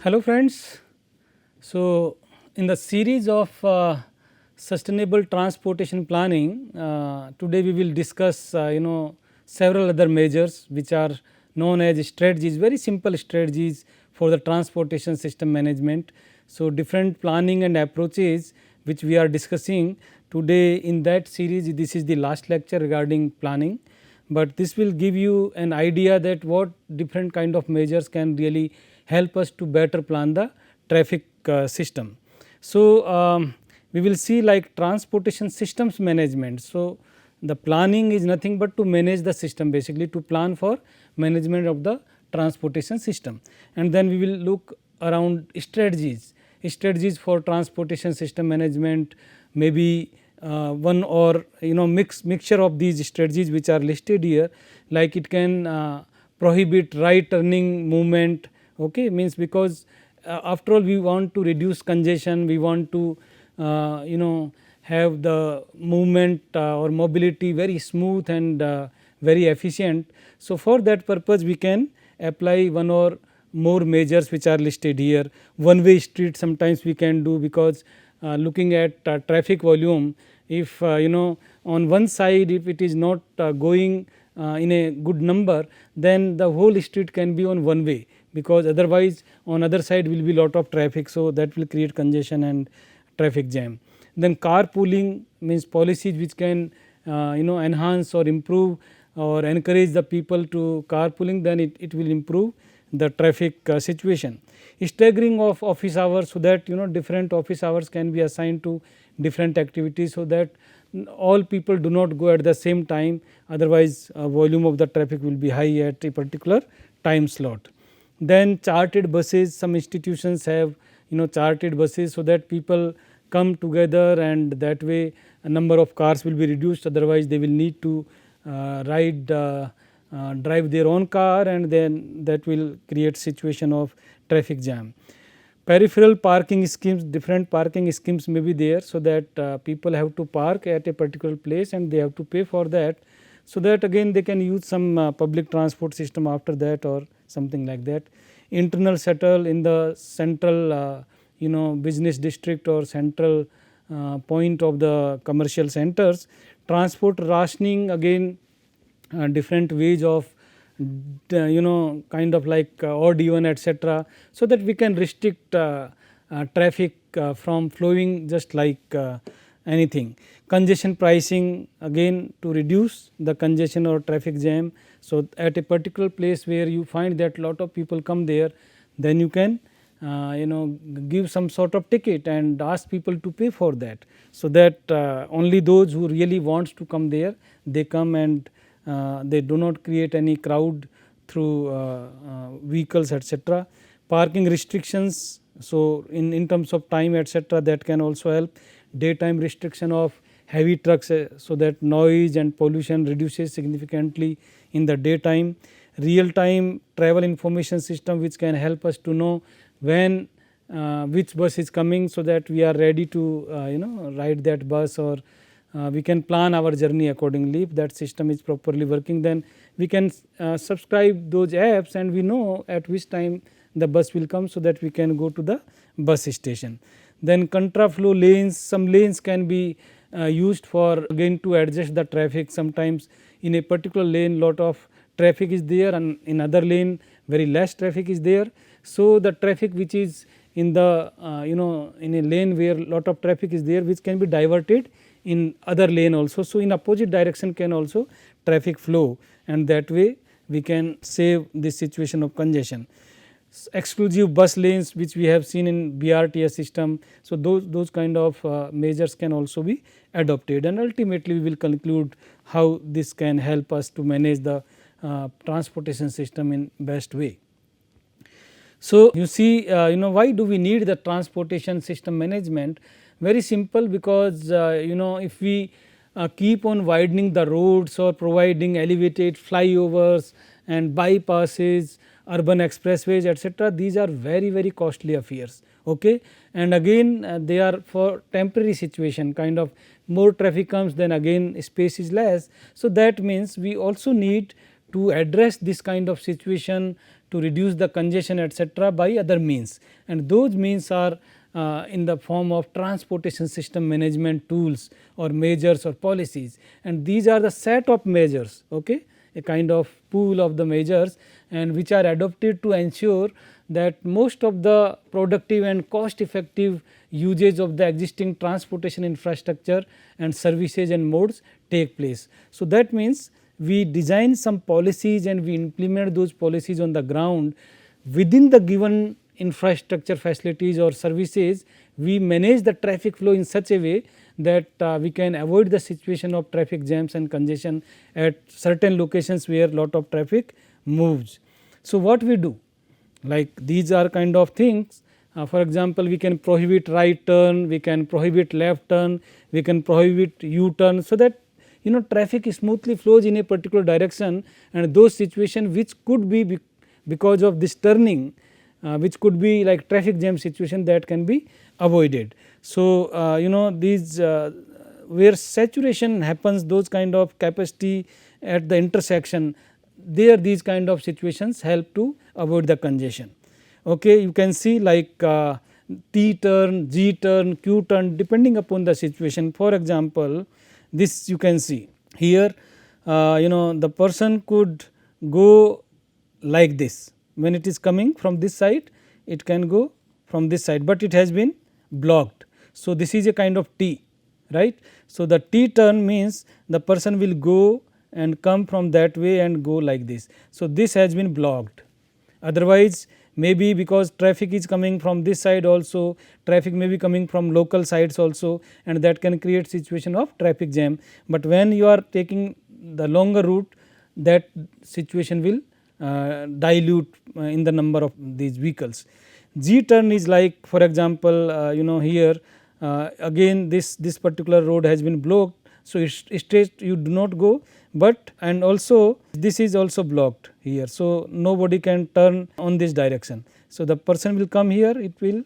Hello friends. So, in the series of sustainable transportation planning, today we will discuss several other measures which are known as strategies, very simple strategies for the transportation system management. So, different planning and approaches which we are discussing today in that series. This is the last lecture regarding planning, but this will give you an idea that what different kind of measures can really help us to better plan the traffic system. So, we will see like transportation systems management. So, the planning is nothing but to manage the system, basically to plan for management of the transportation system, and then we will look around strategies for transportation system management, maybe one or mixture of these strategies which are listed here, like it can prohibit right turning movement, okay, means because after all we want to reduce congestion, we want to have the movement or mobility very smooth and very efficient. So, for that purpose we can apply one or more measures which are listed here. One way street sometimes we can do, because looking at traffic volume, if on one side if it is not going in a good number, then the whole street can be on one way, because otherwise on other side will be lot of traffic. So, that will create congestion and traffic jam. Then carpooling means policies which can enhance or improve or encourage the people to carpooling, then it will improve the traffic situation. Staggering of office hours, so that different office hours can be assigned to different activities, so that all people do not go at the same time, otherwise volume of the traffic will be high at a particular time slot. Then chartered buses, some institutions have chartered buses, so that people come together and that way a number of cars will be reduced, otherwise they will need to drive their own car, and then that will create situation of traffic jam. Peripheral parking schemes, different parking schemes may be there, so that people have to park at a particular place and they have to pay for that, so that again they can use some public transport system after that or something like that. Internal shuttle in the central business district or central point of the commercial centers. Transport rationing, again different ways of kind of like odd even etc., so that we can restrict traffic from flowing just like anything. Congestion pricing, again to reduce the congestion or traffic jam. So, at a particular place where you find that lot of people come there, then you can give some sort of ticket and ask people to pay for that, so that only those who really wants to come there, they come, and they do not create any crowd through vehicles etc. Parking restrictions, so in terms of time etc., that can also help. Daytime restriction of heavy trucks, so that noise and pollution reduces significantly in the daytime. Real time travel information system which can help us to know when which bus is coming, so that we are ready to ride that bus, or we can plan our journey accordingly. If that system is properly working, then we can subscribe those apps and we know at which time the bus will come, so that we can go to the bus station. Then contra flow lanes, some lanes can be used for again to adjust the traffic. Sometimes in a particular lane lot of traffic is there, and in other lane very less traffic is there. So, the traffic which is in the in a lane where lot of traffic is there, which can be diverted in other lane also. So, in opposite direction can also traffic flow, and that way we can save this situation of congestion. Exclusive bus lanes which we have seen in BRTS system. So, those kind of measures can also be adopted, and ultimately we will conclude how this can help us to manage the transportation system in best way. So, you see why do we need the transportation system management? Very simple, because if we keep on widening the roads or providing elevated flyovers and bypasses, urban expressways etc., these are very costly affairs, okay. And again they are for temporary situation, kind of more traffic comes, then again space is less. So, that means we also need to address this kind of situation, to reduce the congestion etc., by other means, and those means are in the form of transportation system management tools or measures or policies, and these are the set of measures, okay, a kind of pool of the measures, and which are adopted to ensure that most of the productive and cost effective usage of the existing transportation infrastructure and services and modes take place. So, that means we design some policies and we implement those policies on the ground within the given infrastructure facilities or services. We manage the traffic flow in such a way that we can avoid the situation of traffic jams and congestion at certain locations where lot of traffic moves. So, what we do, like these are kind of things, for example, we can prohibit right turn, we can prohibit left turn, we can prohibit U-turn, so that traffic smoothly flows in a particular direction, and those situations which could be because of this turning, which could be like traffic jam situation, that can be avoided. So, these where saturation happens, those kind of capacity at the intersection, there these kind of situations help to avoid the congestion. Okay, you can see like T turn, G turn, Q turn, depending upon the situation. For example, this you can see here, the person could go like this. When it is coming from this side, it can go from this side, but it has been blocked. So, this is a kind of T, right. So, the T turn means the person will go and come from that way and go like this. So, this has been blocked. Otherwise, maybe because traffic is coming from this side also, traffic may be coming from local sides also, and that can create situation of traffic jam. But when you are taking the longer route, that situation will dilute in the number of these vehicles. G turn is like, for example, here again this particular road has been blocked. So, straight you do not go, but and also this is also blocked here. So, nobody can turn on this direction. So, the person will come here, it will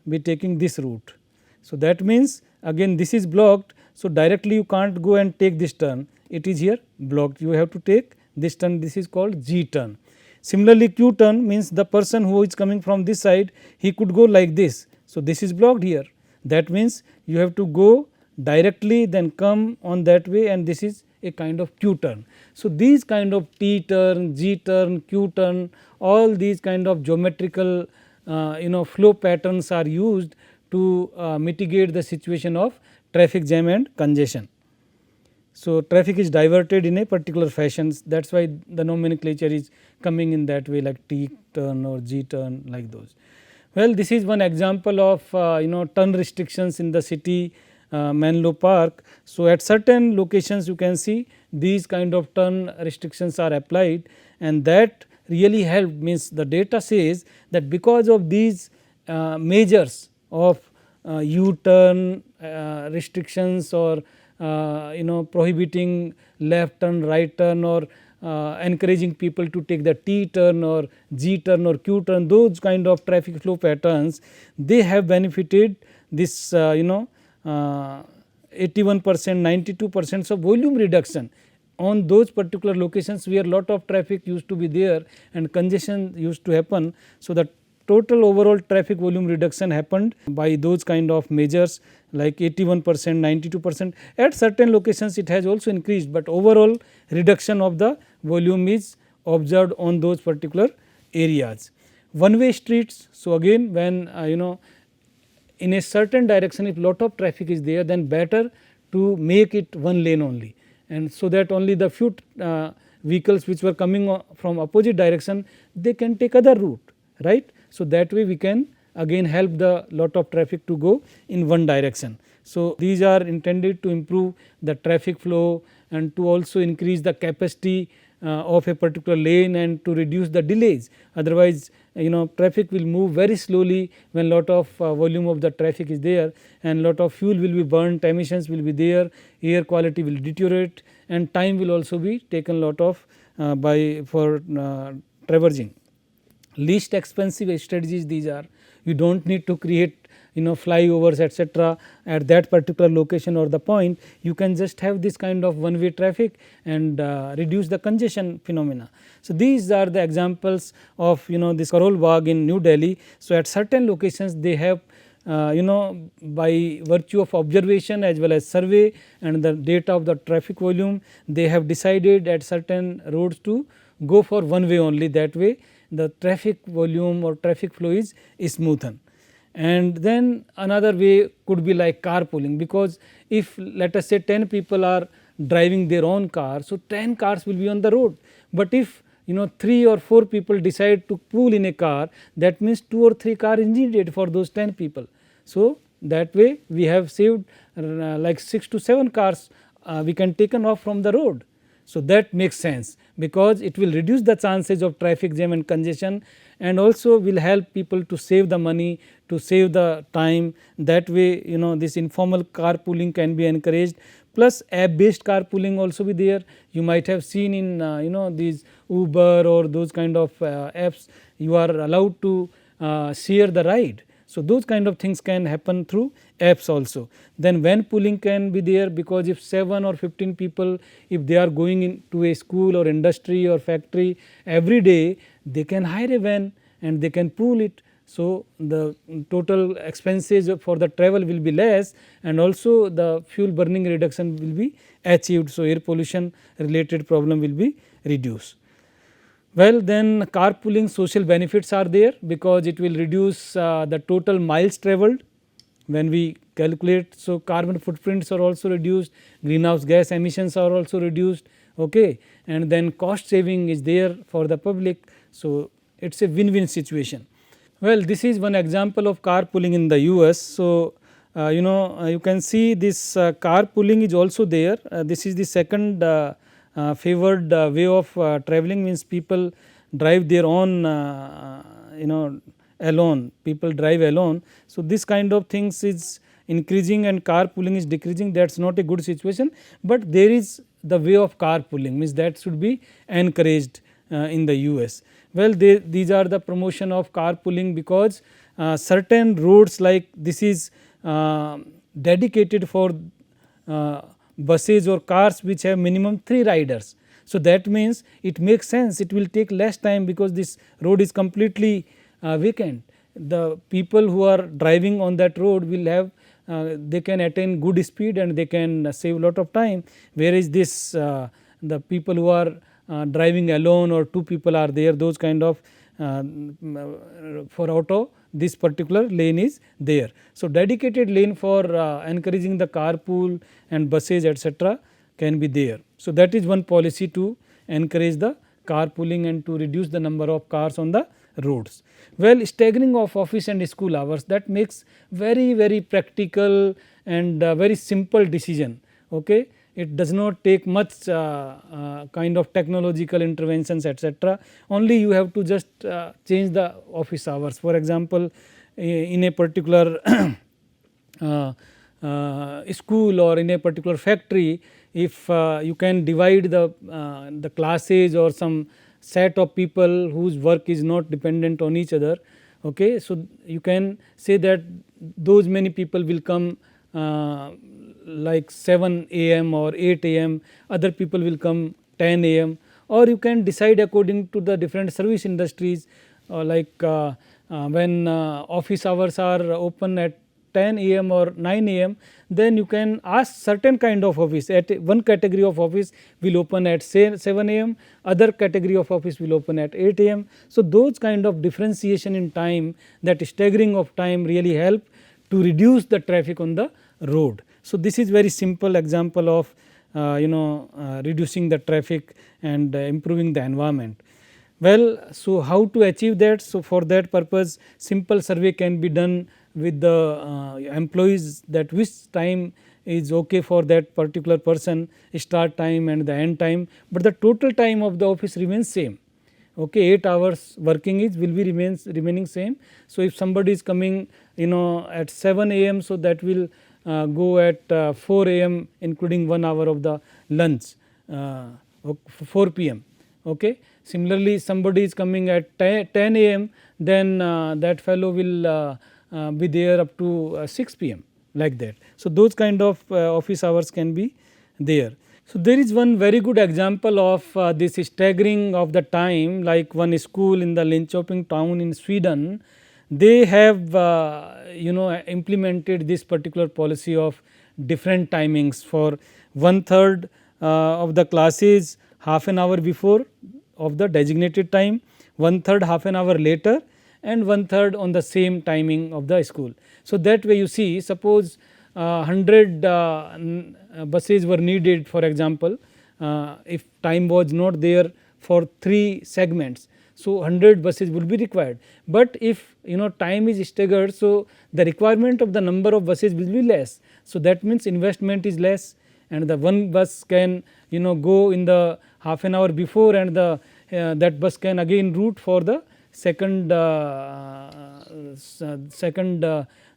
be taking this route. So, that means again this is blocked. So, directly you can't go and take this turn, it is here blocked, you have to take this turn, this is called G turn. Similarly, Q turn means the person who is coming from this side, he could go like this. So, this is blocked here, that means you have to go directly, then come on that way, and this is a kind of Q turn. So, these kind of T turn, G turn, Q turn, all these kind of geometrical flow patterns are used to mitigate the situation of traffic jam and congestion. So, traffic is diverted in a particular fashion, that is why the nomenclature is coming in that way, like T turn or G turn, like those. Well, this is one example of turn restrictions in the city Menlo Park. So, at certain locations you can see these kind of turn restrictions are applied, and that really helped, means the data says that because of these measures of U-turn restrictions or prohibiting left turn, right turn, or encouraging people to take the T turn or G turn or Q turn, those kind of traffic flow patterns, they have benefited this 81%, 92%. So, volume reduction on those particular locations where lot of traffic used to be there and congestion used to happen. So, the total overall traffic volume reduction happened by those kind of measures like 81%, 92%. At certain locations it has also increased, but overall reduction of the volume is observed on those particular areas. One way streets, so again when in a certain direction if lot of traffic is there, then better to make it one lane only, and so that only the few vehicles which were coming from opposite direction, they can take other route, right. So, that way we can again help the lot of traffic to go in one direction. So, these are intended to improve the traffic flow and to also increase the capacity of a particular lane and to reduce the delays. Otherwise, traffic will move very slowly when lot of volume of the traffic is there, and lot of fuel will be burnt, emissions will be there, air quality will deteriorate, and time will also be taken lot of for traversing. Least expensive strategies these are. You do not need to create flyovers etc. at that particular location or the point, you can just have this kind of one way traffic and reduce the congestion phenomena. So, these are the examples of this Karol Bagh in New Delhi. So, at certain locations they have by virtue of observation as well as survey and the data of the traffic volume, they have decided at certain roads to go for one way only. That way the traffic volume or traffic flow is smoothen. And then another way could be like carpooling, because if let us say 10 people are driving their own car, so 10 cars will be on the road. But if 3 or 4 people decide to pool in a car, that means 2 or 3 cars is needed for those 10 people. So, that way we have saved like 6 to 7 cars we can taken off from the road. So, that makes sense, because it will reduce the chances of traffic jam and congestion, and also will help people to save the money, to save the time. That way this informal carpooling can be encouraged, plus app based carpooling also be there. You might have seen in these Uber or those kind of apps, you are allowed to share the ride. So, those kind of things can happen through apps also. Then van pooling can be there, because if 7 or 15 people, if they are going into a school or industry or factory every day, they can hire a van and they can pool it. So, the total expenses for the travel will be less, and also the fuel burning reduction will be achieved. So, air pollution related problem will be reduced. Well, then carpooling social benefits are there, because it will reduce the total miles travelled when we calculate. So, carbon footprints are also reduced, greenhouse gas emissions are also reduced, okay. And then cost saving is there for the public. So, it is a win-win situation. Well, this is one example of carpooling in the US. So, you can see this carpooling is also there. This is the second favored way of travelling, means people drive their own alone, people drive alone. So, this kind of things is increasing and carpooling is decreasing, that is not a good situation, but there is the way of carpooling, means that should be encouraged in the US. Well, these are the promotion of carpooling, because certain roads like this is dedicated for buses or cars which have minimum 3 riders. So, that means it makes sense, it will take less time, because this road is completely vacant. The people who are driving on that road will have they can attain good speed and they can save lot of time, whereas this the people who are driving alone or 2 people are there, those kind of for auto, this particular lane is there. So, dedicated lane for encouraging the carpool and buses etc. can be there. So, that is one policy to encourage the carpooling and to reduce the number of cars on the roads. Well, staggering of office and school hours, that makes very practical and very simple decision, okay. It does not take much kind of technological interventions etc. Only you have to just change the office hours. For example, in a particular school or in a particular factory, if you can divide the classes or some set of people whose work is not dependent on each other, okay. So, you can say that those many people will come like 7 am or 8 am, other people will come 10 am, or you can decide according to the different service industries, like when office hours are open at 10 am or 9 am, then you can ask certain kind of office. At one category of office will open at say 7 am, other category of office will open at 8 am. So, those kind of differentiation in time, that staggering of time really help to reduce the traffic on the road. So, this is very simple example of reducing the traffic and improving the environment. Well, so how to achieve that? So, for that purpose simple survey can be done with the employees, that which time is okay for that particular person, start time and the end time, but the total time of the office remains same, okay. 8 hours working is will be remaining same. So, if somebody is coming at 7 am, so that will go at 4 am including 1 hour of the lunch, 4 pm, okay. Similarly, somebody is coming at 10 am, then that fellow will be there up to 6 p.m. like that. So, those kind of office hours can be there. So, there is one very good example of this staggering of the time, like one school in the Linköping town in Sweden. They have implemented this particular policy of different timings for one third of the classes half an hour before of the designated time, one third half an hour later, and one third on the same timing of the school. So, that way you see, suppose 100 buses were needed, for example, if time was not there for 3 segments. So, 100 buses would be required, but if time is staggered, so the requirement of the number of buses will be less. So, that means investment is less, and the one bus can go in the half an hour before, and the that bus can again route for the second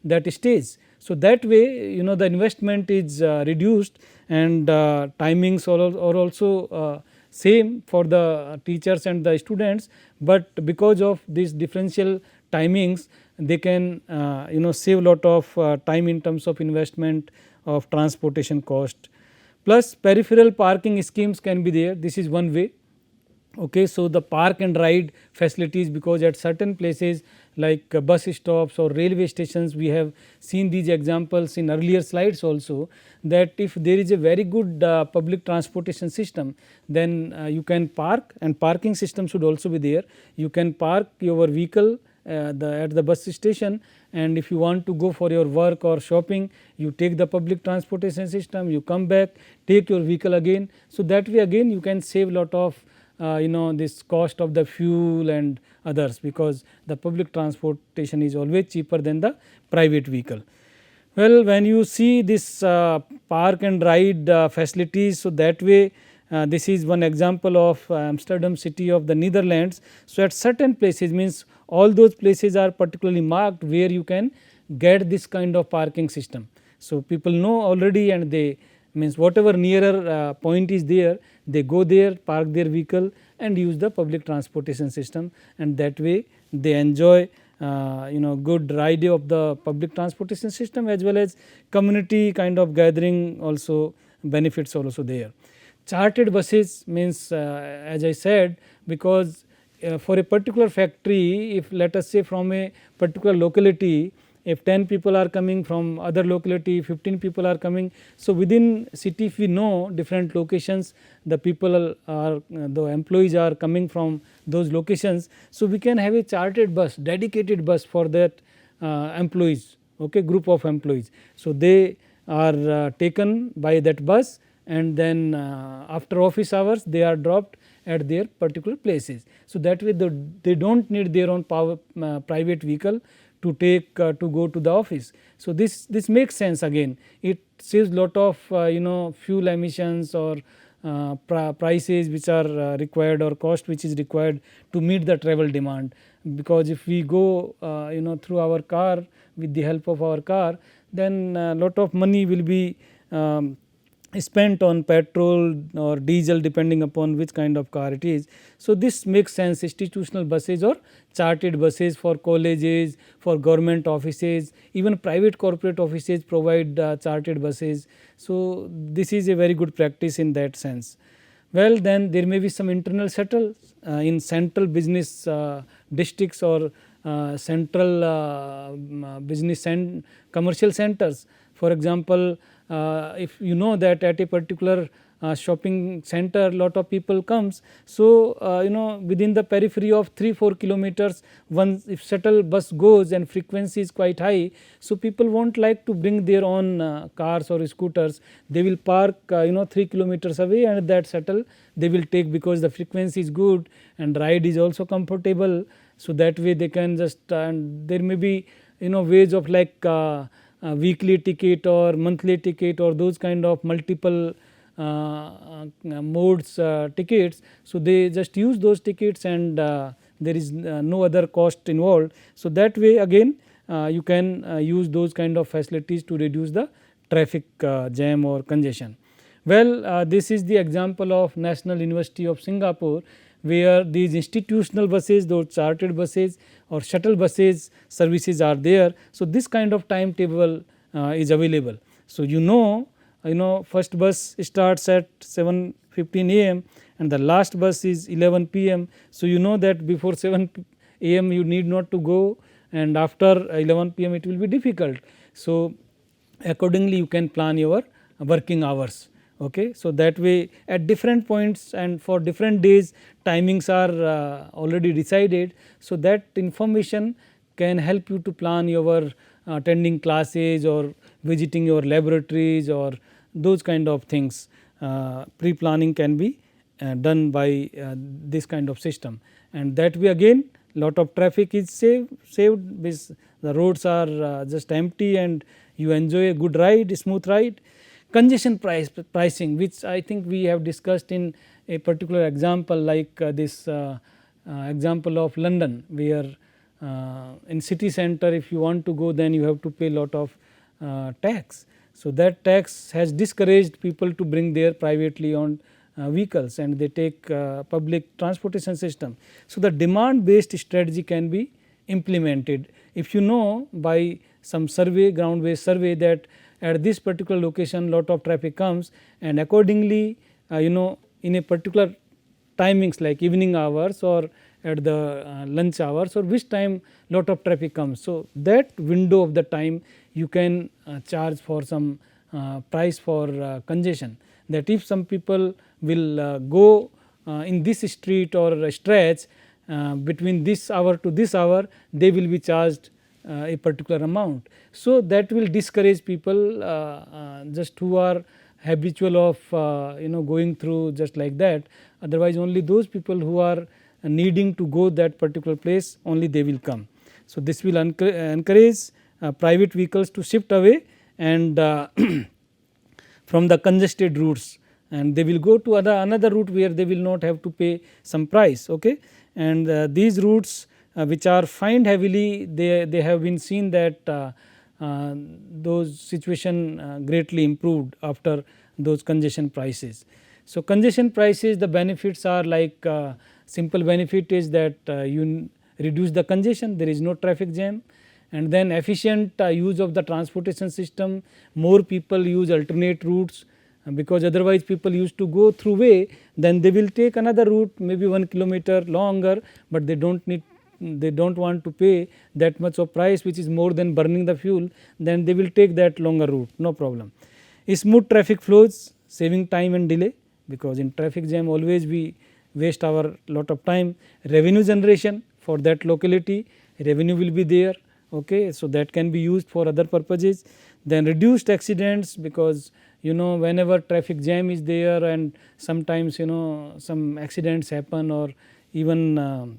that stage. So, that way the investment is reduced, and timings are also same for the teachers and the students, but because of these differential timings they can save lot of time in terms of investment of transportation cost. Plus peripheral parking schemes can be there, this is one way. Okay, so, the park and ride facilities, because at certain places like bus stops or railway stations, we have seen these examples in earlier slides also, that if there is a very good public transportation system, then you can park, and parking system should also be there. You can park your vehicle at the bus station, and if you want to go for your work or shopping, you take the public transportation system, you come back, take your vehicle again. So, that way again you can save lot of this cost of the fuel and others, because the public transportation is always cheaper than the private vehicle. Well, when you see this park and ride facilities, so that way this is one example of Amsterdam city of the Netherlands. So, at certain places, means all those places are particularly marked where you can get this kind of parking system. So, people know already, and they means whatever nearer point is there, they go there, park their vehicle and use the public transportation system, and that way they enjoy good ride of the public transportation system, as well as community kind of gathering also benefits are also there. Chartered buses means as I said, because for a particular factory, if let us say from a particular locality, if 10 people are coming from other locality, 15 people are coming. So, within city, if we know different locations, the people are, the employees are coming from those locations. So, we can have a chartered bus, dedicated bus for that employees, okay, group of employees. So, they are taken by that bus, and then after office hours they are dropped at their particular places. So, that way they do not need their own private vehicle to take to go to the office. So, this makes sense again, it saves lot of fuel emissions or prices which are required, or cost which is required to meet the travel demand, because if we go through our car with the help of our car, then lot of money will be spent on petrol or diesel depending upon which kind of car it is. So, this makes sense, institutional buses or chartered buses for colleges, for government offices, even private corporate offices provide chartered buses. So, this is a very good practice in that sense. Well, then there may be some internal shuttles in central business districts or central business and commercial centers. For example, if you know that at a particular shopping center lot of people comes. So, within the periphery of 3-4 kilometers, one if shuttle bus goes and frequency is quite high. So, people won't like to bring their own cars or scooters, they will park 3 kilometers away, and that shuttle they will take, because the frequency is good and ride is also comfortable. So, that way they can just and there may be ways of like weekly ticket or monthly ticket or those kind of multiple modes tickets. So, they just use those tickets, and there is no other cost involved. So, that way again you can use those kind of facilities to reduce the traffic jam or congestion. Well, this is the example of National University of Singapore, where these institutional buses, those chartered buses or shuttle buses services are there. So, this kind of timetable is available. So, first bus starts at 7:15 a.m. and the last bus is 11 p.m. So, you know that before 7 a.m. you need not to go, and after 11 p.m. it will be difficult. So, accordingly you can plan your working hours. Okay. So, that way at different points and for different days timings are already decided. So, that information can help you to plan your attending classes or visiting your laboratories or those kind of things. Pre-planning can be done by this kind of system, and that way again lot of traffic is saved because the roads are just empty and you enjoy a good ride, smooth ride. Congestion pricing, which I think we have discussed in a particular example, like this example of London, where in city center if you want to go, then you have to pay lot of tax. So, that tax has discouraged people to bring their privately owned vehicles, and they take public transportation system. So, the demand based strategy can be implemented. If you know by some survey, ground based survey, that at this particular location lot of traffic comes, and accordingly in a particular timings like evening hours or at the lunch hours or which time lot of traffic comes. So, that window of the time you can charge for some price for congestion, that if some people will go in this street or stretch between this hour to this hour, they will be charged a particular amount. So, that will discourage people just who are habitual of going through just like that. Otherwise, only those people who are needing to go that particular place, only they will come. So, this will encourage private vehicles to shift away and from the congested routes, and they will go to another route where they will not have to pay some price. Okay. And these routes which are fined heavily, they have been seen that those situation greatly improved after those congestion prices. So, congestion prices, the benefits are like simple benefit is that you reduce the congestion, there is no traffic jam, and then efficient use of the transportation system, more people use alternate routes, because otherwise people used to go through way, then they will take another route maybe 1 kilometer longer, but they do not want to pay that much of price which is more than burning the fuel, then they will take that longer route, no problem. Smooth traffic flows, saving time and delay, because in traffic jam always we waste our lot of time. Revenue generation, for that locality revenue will be there. Okay. So, that can be used for other purposes. Then reduced accidents, because whenever traffic jam is there and sometimes some accidents happen or even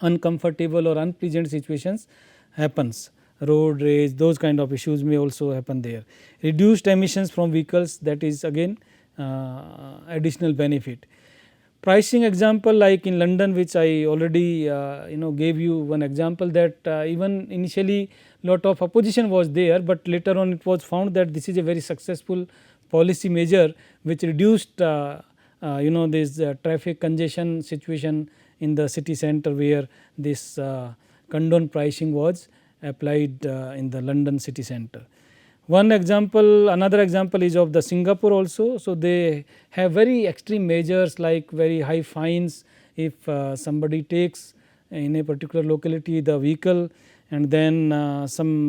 uncomfortable or unpleasant situations happens, road rage, those kind of issues may also happen there. Reduced emissions from vehicles, that is again additional benefit. Pricing example, like in London, which I already gave you one example, that even initially lot of opposition was there, but later on it was found that this is a very successful policy measure which reduced this traffic congestion situation in the city center, where this condone pricing was applied in the London city center. One example, another example is of the Singapore also. So, they have very extreme measures like very high fines if somebody takes in a particular locality the vehicle, and then some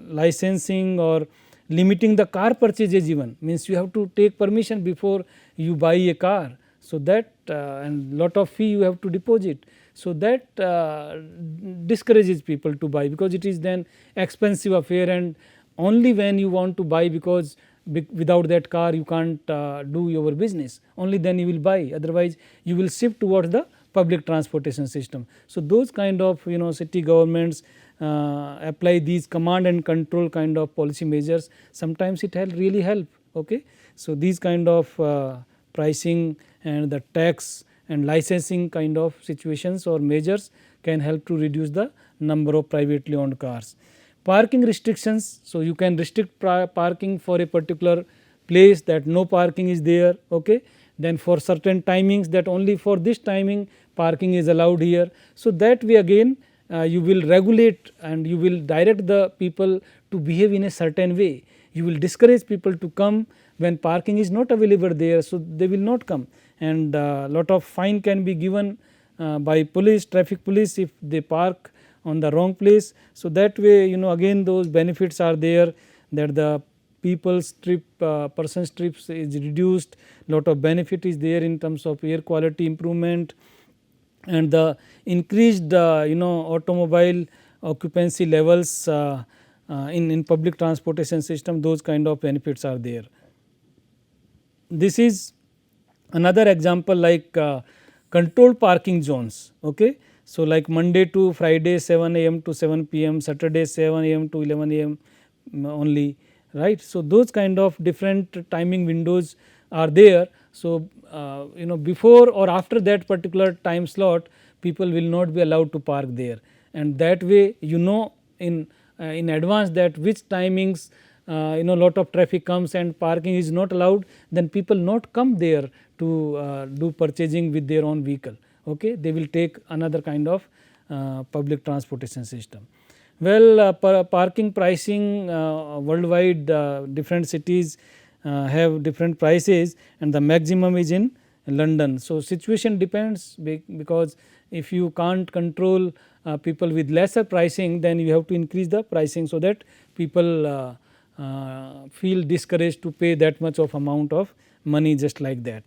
licensing or limiting the car purchases, even means you have to take permission before you buy a car. So, that and lot of fee you have to deposit. So, that discourages people to buy, because it is then expensive affair, and only when you want to buy, because without that car you can't do your business, only then you will buy, otherwise you will shift towards the public transportation system. So, those kind of city governments apply these command and control kind of policy measures, sometimes it really help. Okay. So, these kind of pricing and the tax and licensing kind of situations or measures can help to reduce the number of privately owned cars. Parking restrictions, so you can restrict parking for a particular place, that no parking is there. Okay. then for certain timings, that only for this timing parking is allowed here. So, that way again you will regulate and you will direct the people to behave in a certain way. You will discourage people to come when parking is not available there. So, they will not come, and lot of fine can be given by police, traffic police, if they park on the wrong place. So, that way again those benefits are there, that the people's trip person's trips is reduced, lot of benefit is there in terms of air quality improvement, and the increased automobile occupancy levels in public transportation system, those kind of benefits are there. This is another example like controlled parking zones. Okay. So, like Monday to Friday 7 a.m. to 7 p.m., Saturday 7 a.m. to 11 a.m. only, right. So, those kind of different timing windows are there. So, before or after that particular time slot, people will not be allowed to park there, and that way in advance that which timings lot of traffic comes and parking is not allowed, then people not come there to do purchasing with their own vehicle. Okay. They will take another kind of public transportation system. Well, parking pricing worldwide, different cities have different prices, and the maximum is in London. So, situation depends, because if you can't control people with lesser pricing, then you have to increase the pricing, so that people feel discouraged to pay that much of amount of money just like that.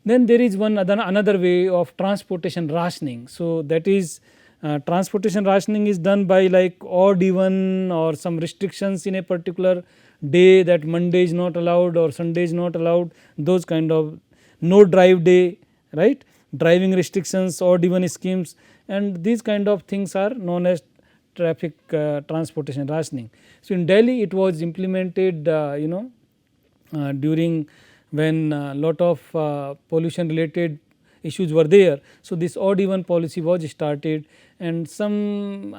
Then there is another way of transportation rationing. So, that is transportation rationing is done by like odd even or some restrictions in a particular day, that Monday is not allowed or Sunday is not allowed, those kind of no drive day, right, driving restrictions, odd even schemes, and these kind of things are known as traffic transportation rationing. So, in Delhi it was implemented during when lot of pollution related issues were there. So, this odd even policy was started, and some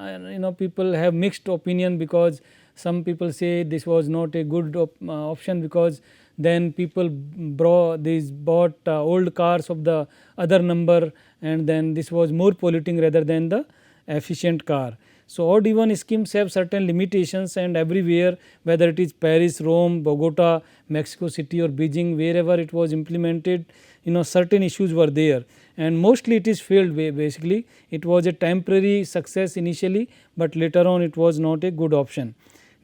people have mixed opinion, because some people say this was not a good option, because then people bought old cars of the other number, and then this was more polluting rather than the efficient car. So, odd even schemes have certain limitations, and everywhere, whether it is Paris, Rome, Bogota, Mexico City or Beijing, wherever it was implemented, certain issues were there, and mostly it is failed. Basically it was a temporary success initially, but later on it was not a good option,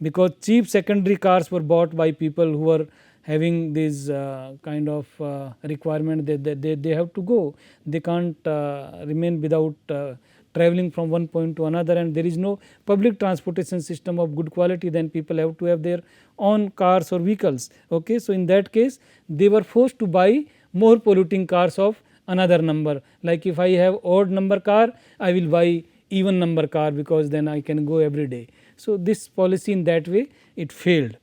because cheap secondary cars were bought by people who were having this kind of requirement that they have to go, they can't remain without traveling from one point to another, and there is no public transportation system of good quality, then people have to have their own cars or vehicles. Okay. So, in that case they were forced to buy more polluting cars of another number, like if I have odd number car, I will buy even number car, because then I can go every day. So, this policy in that way it failed.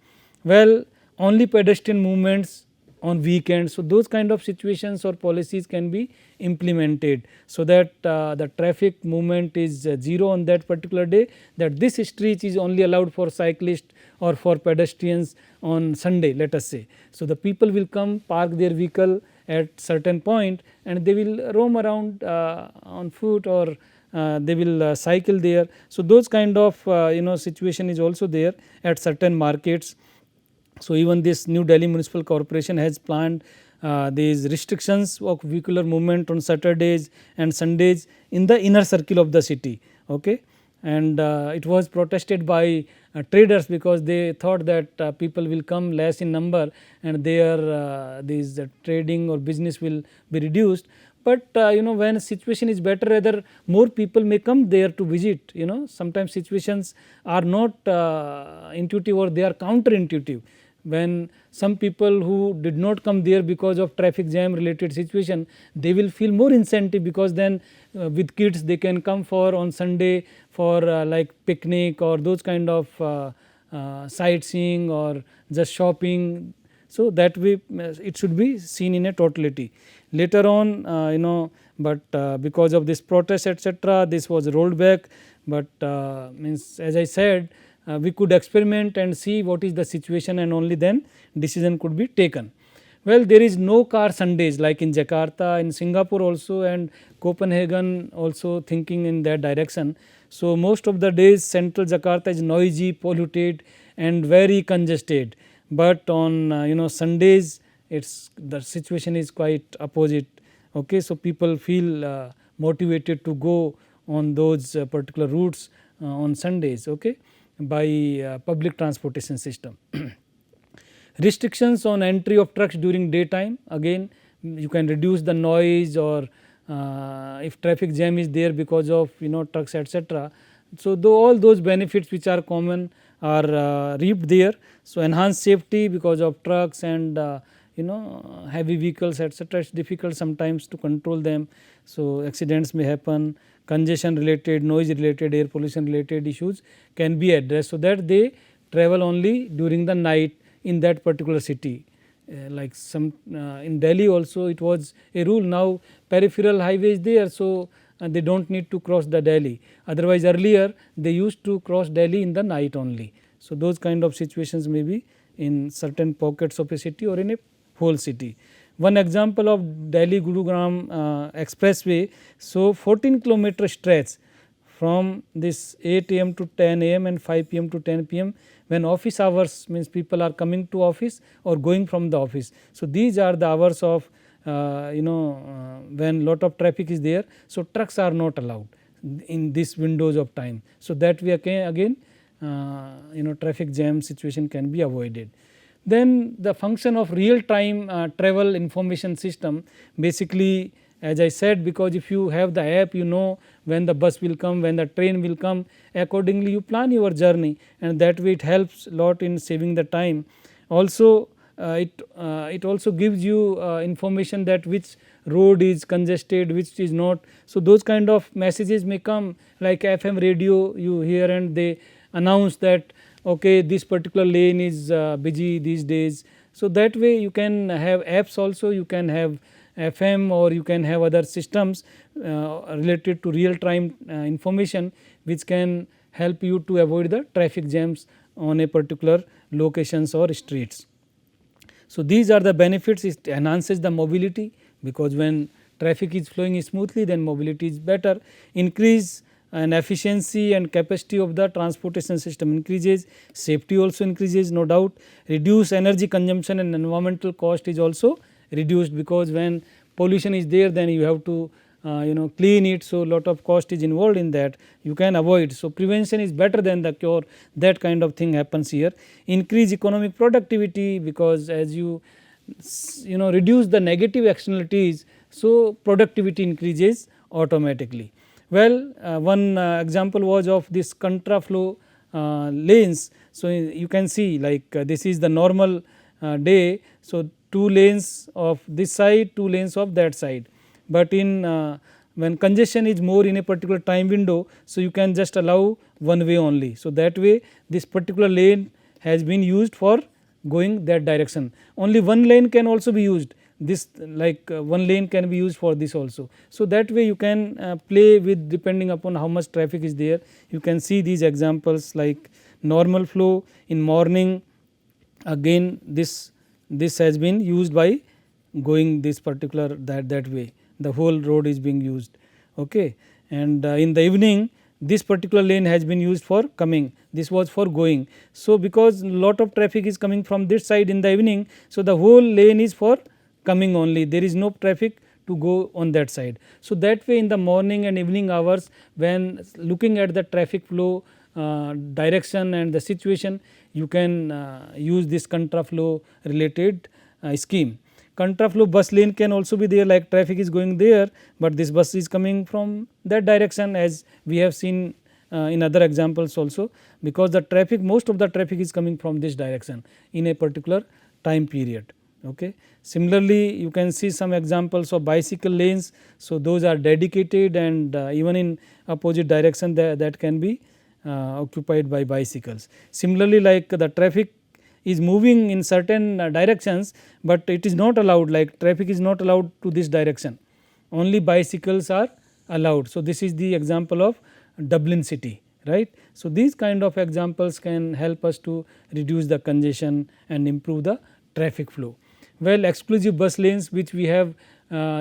Well, only pedestrian movements on weekends. So, those kind of situations or policies can be implemented, so that the traffic movement is 0 on that particular day, that this street is only allowed for cyclists or for pedestrians on Sunday, let us say. So, the people will come, park their vehicle at certain point, and they will roam around on foot, or they will cycle there. So, those kind of situation is also there at certain markets. So, even this New Delhi Municipal Corporation has planned these restrictions of vehicular movement on Saturdays and Sundays in the inner circle of the city. Okay. And it was protested by traders, because they thought that people will come less in number, and their these trading or business will be reduced. But when situation is better, rather more people may come there to visit. Sometimes situations are not intuitive, or they are counterintuitive. When some people who did not come there because of traffic jam related situation, they will feel more incentive, because then with kids they can come for on Sunday for like picnic or those kind of sightseeing or just shopping. So, that way it should be seen in a totality. Later on but because of this protest etc., this was rolled back, but means as I said, we could experiment and see what is the situation, and only then decision could be taken. Well, there is no car Sundays like in Jakarta, in Singapore also, and Copenhagen also thinking in that direction. So, most of the days central Jakarta is noisy, polluted and very congested, but on Sundays it's the situation is quite opposite. Okay, so people feel motivated to go on those particular routes on Sundays, okay, by public transportation system. Restrictions on entry of trucks during daytime, again you can reduce the noise, or if traffic jam is there because of trucks, etc. So, though all those benefits which are common are reaped there. So, enhanced safety because of trucks and heavy vehicles, etc. It is difficult sometimes to control them. So, accidents may happen, congestion related, noise related, air pollution related issues can be addressed. So, that they travel only during the night in that particular city. Like some in Delhi also it was a rule, now peripheral highway is there. So, they do not need to cross the Delhi, otherwise earlier they used to cross Delhi in the night only. So, those kind of situations may be in certain pockets of a city or in a whole city. One example of Delhi Gurugram expressway, so 14 kilometer stretch from this 8 am to 10 am and 5 pm to 10 pm, when office hours, means people are coming to office or going from the office. So, these are the hours of when lot of traffic is there. So, trucks are not allowed in these windows of time. So, that way again traffic jam situation can be avoided. Then the function of real time travel information system, basically as I said, because if you have the app, you know when the bus will come, when the train will come, accordingly you plan your journey, and that way it helps lot in saving the time. Also it also gives you information that which road is congested, which is not. So, those kind of messages may come, like FM radio you hear and they announce that okay, this particular lane is busy these days. So, that way you can have apps also, you can have FM, or you can have other systems related to real time information, which can help you to avoid the traffic jams on a particular locations or streets. So, these are the benefits. It enhances the mobility, because when traffic is flowing smoothly, then mobility is better. Increase and efficiency and capacity of the transportation system increases, safety also increases, no doubt. Reduce energy consumption and environmental cost is also reduced, because when pollution is there, then you have to clean it. So, lot of cost is involved in that, you can avoid. So, prevention is better than the cure, that kind of thing happens here. Increase economic productivity, because as you reduce the negative externalities, so productivity increases automatically. Well, one example was of this contra flow lanes. So, you can see like this is the normal day. So, 2 lanes of this side, 2 lanes of that side, but in when congestion is more in a particular time window, so you can just allow one way only. So, that way this particular lane has been used for going that direction. Only one lane can also be used, this like one lane can be used for this also. So, that way you can play with depending upon how much traffic is there. You can see these examples like normal flow in morning, again this has been used by going this particular that way, the whole road is being used. Okay. And in the evening, this particular lane has been used for coming, this was for going. So, because lot of traffic is coming from this side in the evening, so the whole lane is for coming only, there is no traffic to go on that side. So, that way in the morning and evening hours, when looking at the traffic flow direction and the situation, you can use this contra flow related scheme. Contra flow bus lane can also be there, like traffic is going there, but this bus is coming from that direction, as we have seen in other examples also, because the traffic, most of the traffic is coming from this direction in a particular time period. Okay. Similarly, you can see some examples of bicycle lanes. So, those are dedicated, and even in opposite direction that can be occupied by bicycles. Similarly, like the traffic is moving in certain directions, but it is not allowed, like traffic is not allowed to this direction, only bicycles are allowed. So, this is the example of Dublin city, right. So, these kind of examples can help us to reduce the congestion and improve the traffic flow. Well, exclusive bus lanes which we have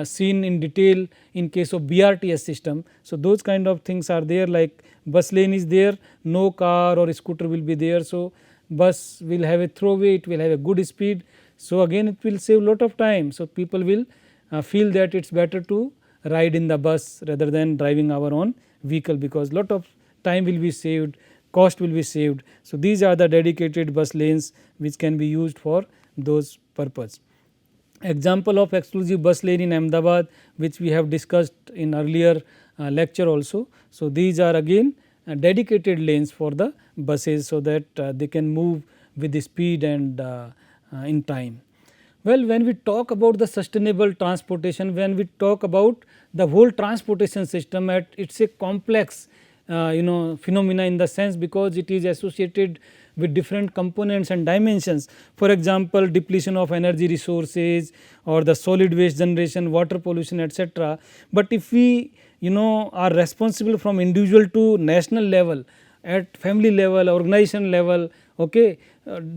seen in detail in case of BRTS system. So, those kind of things are there, like bus lane is there, no car or scooter will be there. So, bus will have a throwaway, it will have a good speed. So, again it will save lot of time. So, people will feel that it is better to ride in the bus rather than driving our own vehicle, because lot of time will be saved, cost will be saved. So, these are the dedicated bus lanes which can be used for those purpose. Example of exclusive bus lane in Ahmedabad, which we have discussed in earlier lecture also. So, these are again dedicated lanes for the buses, so that they can move with the speed and in time. Well, when we talk about the sustainable transportation, when we talk about the whole transportation system, it is a complex phenomena in the sense, because it is associated with different components and dimensions. For example, depletion of energy resources or the solid waste generation, water pollution, etc. But if we are responsible from individual to national level, at family level, organization level, okay,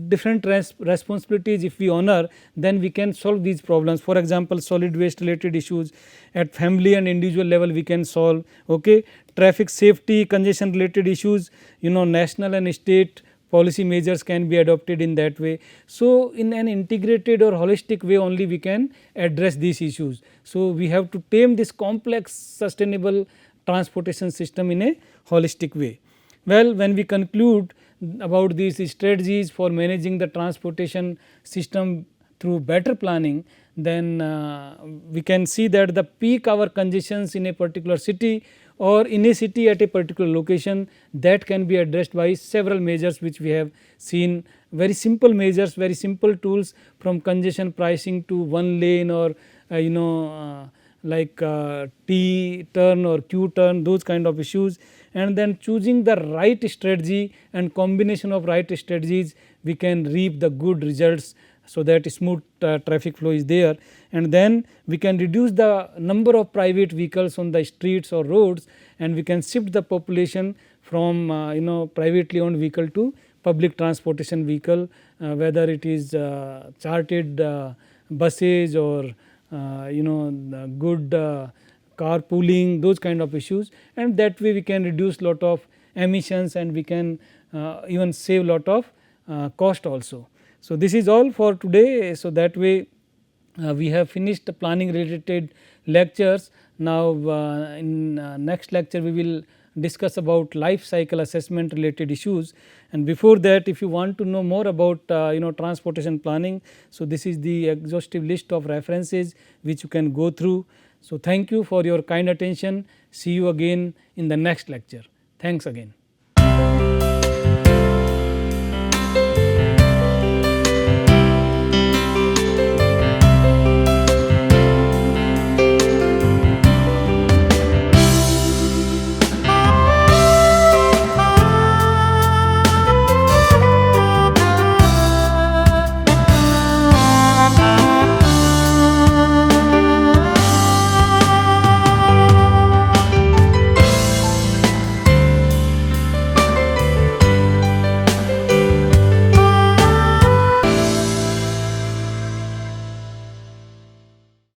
different responsibilities if we honor, then we can solve these problems. For example, solid waste related issues at family and individual level we can solve, okay. Traffic safety, congestion related issues, national and state policy measures can be adopted in that way. So, in an integrated or holistic way only we can address these issues. So, we have to tame this complex sustainable transportation system in a holistic way. Well, when we conclude about these strategies for managing the transportation system through better planning, then we can see that the peak hour congestions in a particular city or in a city at a particular location, that can be addressed by several measures which we have seen. Very simple measures, very simple tools, from congestion pricing to one lane, or like T turn or Q turn, those kind of issues, and then choosing the right strategy and combination of right strategies, we can reap the good results, so that smooth traffic flow is there. And then we can reduce the number of private vehicles on the streets or roads, and we can shift the population from privately owned vehicle to public transportation vehicle, whether it is chartered buses or good carpooling, those kind of issues, and that way we can reduce lot of emissions, and we can even save lot of cost also. So, this is all for today. So, that way we have finished the planning related lectures. Now, in next lecture we will discuss about life cycle assessment related issues, and before that, if you want to know more about transportation planning, so this is the exhaustive list of references which you can go through. So, thank you for your kind attention. See you again in the next lecture. Thanks again.